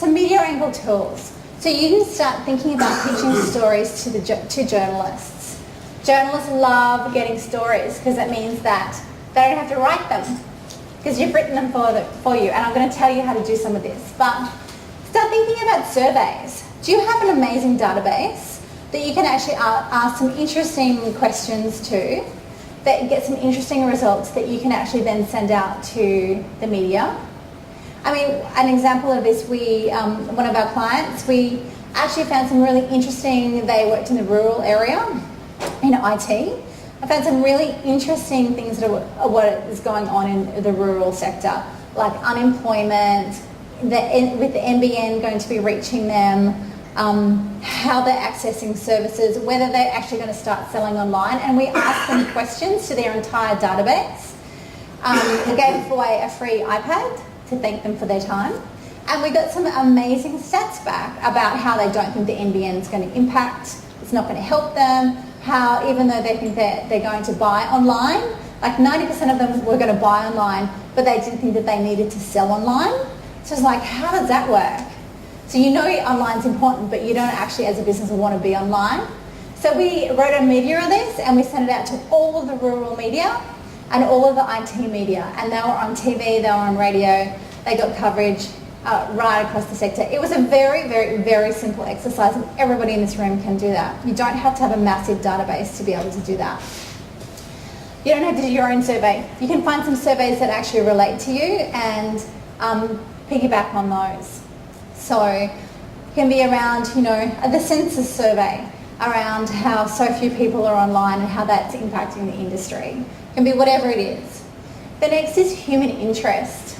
some media angle tools. So you can start thinking about pitching stories to journalists. Journalists love getting stories because it means that they don't have to write them because you've written them for you. And I'm going to tell you how to do some of this. But start thinking about surveys. Do you have an amazing database that you can actually ask some interesting questions to, that get some interesting results that you can actually then send out to the media? I mean, an example of this, one of our clients, we actually found some really interesting, they worked in the rural area in IT. I found some really interesting things that are what is going on in the rural sector, like unemployment, with the NBN going to be reaching them, how they're accessing services, whether they're actually going to start selling online, and we asked them questions to their entire database. We gave away a free iPad to thank them for their time, and we got some amazing stats back about how they don't think the NBN is going to impact, it's not going to help them, how even though they think that they're going to buy online, like 90% of them were going to buy online, but they didn't think that they needed to sell online. So it's like, how does that work? So you know online's important, but you don't actually as a business want to be online. So we wrote a media of this and we sent it out to all of the rural media and all of the IT media. And they were on TV, they were on radio, they got coverage right across the sector. It was a very, very, very simple exercise and everybody in this room can do that. You don't have to have a massive database to be able to do that. You don't have to do your own survey. You can find some surveys that actually relate to you and piggyback on those. So it can be around, the census survey around how so few people are online and how that's impacting the industry. It can be whatever it is. The next is human interest.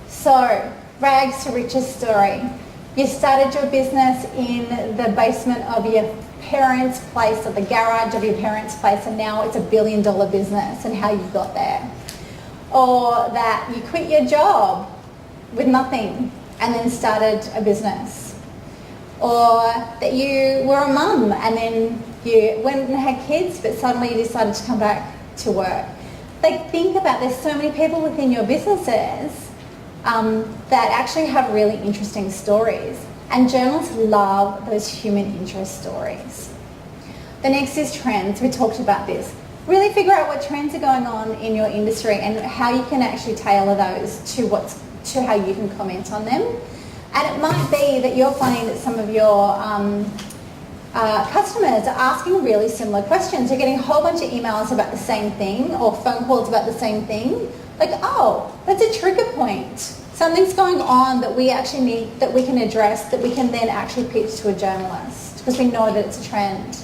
So, rags to riches story. You started your business in the basement of your parents' place or the garage of your parents' place and now it's $1 billion business and how you got there. Or that you quit your job with nothing and then started a business. Or that you were a mum and then you went and had kids but suddenly you decided to come back to work. Like, think about, there's so many people within your businesses that actually have really interesting stories, and journalists love those human interest stories. The next is trends. We talked about this. Really figure out what trends are going on in your industry and how you can actually tailor those to how you can comment on them. And it might be that you're finding that some of your customers are asking really similar questions. You're getting a whole bunch of emails about the same thing or phone calls about the same thing. Like, oh, that's a trigger point. Something's going on that we actually need, that we can address, that we can then actually pitch to a journalist because we know that it's a trend.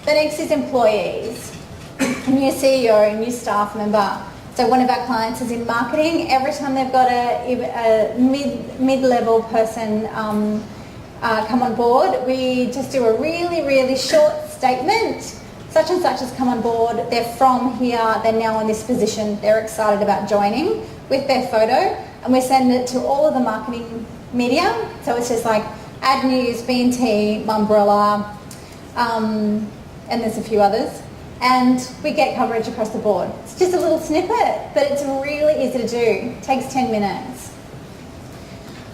The next is employees. A new CEO, a new staff member. So one of our clients is in marketing. Every time they've got a mid-level person come on board, we just do a really, really short statement. Such and such has come on board, they're from here, they're now in this position, they're excited about joining with their photo, and we send it to all of the marketing media. So it's just like Ad News, B&T, Mumbrella, and there's a few others. And we get coverage across the board. It's just a little snippet, but it's really easy to do. It takes 10 minutes.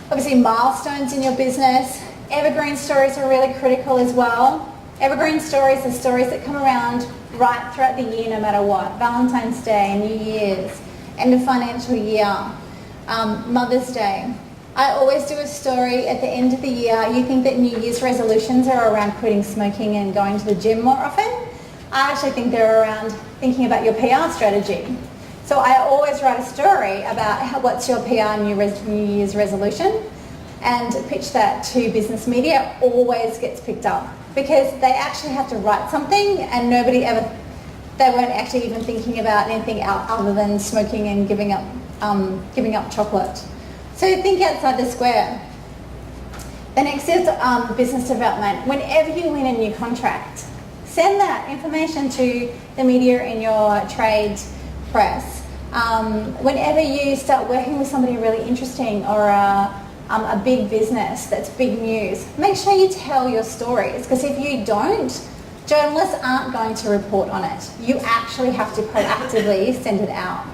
Obviously, milestones in your business. Evergreen stories are really critical as well. Evergreen stories are stories that come around right throughout the year, no matter what. Valentine's Day, New Year's, end of financial year, Mother's Day. I always do a story at the end of the year. You think that New Year's resolutions are around quitting smoking and going to the gym more often? I actually think they're around thinking about your PR strategy. So I always write a story about what's your PR New Year's resolution and pitch that to business media. Always gets picked up because they actually have to write something and they weren't actually even thinking about anything else other than smoking and giving up chocolate. So think outside the square. The next is business development. Whenever you win a new contract, send that information to the media in your trade press. Whenever you start working with somebody really interesting or a big business that's big news, make sure you tell your stories, because if you don't, journalists aren't going to report on it. You actually have to proactively send it out.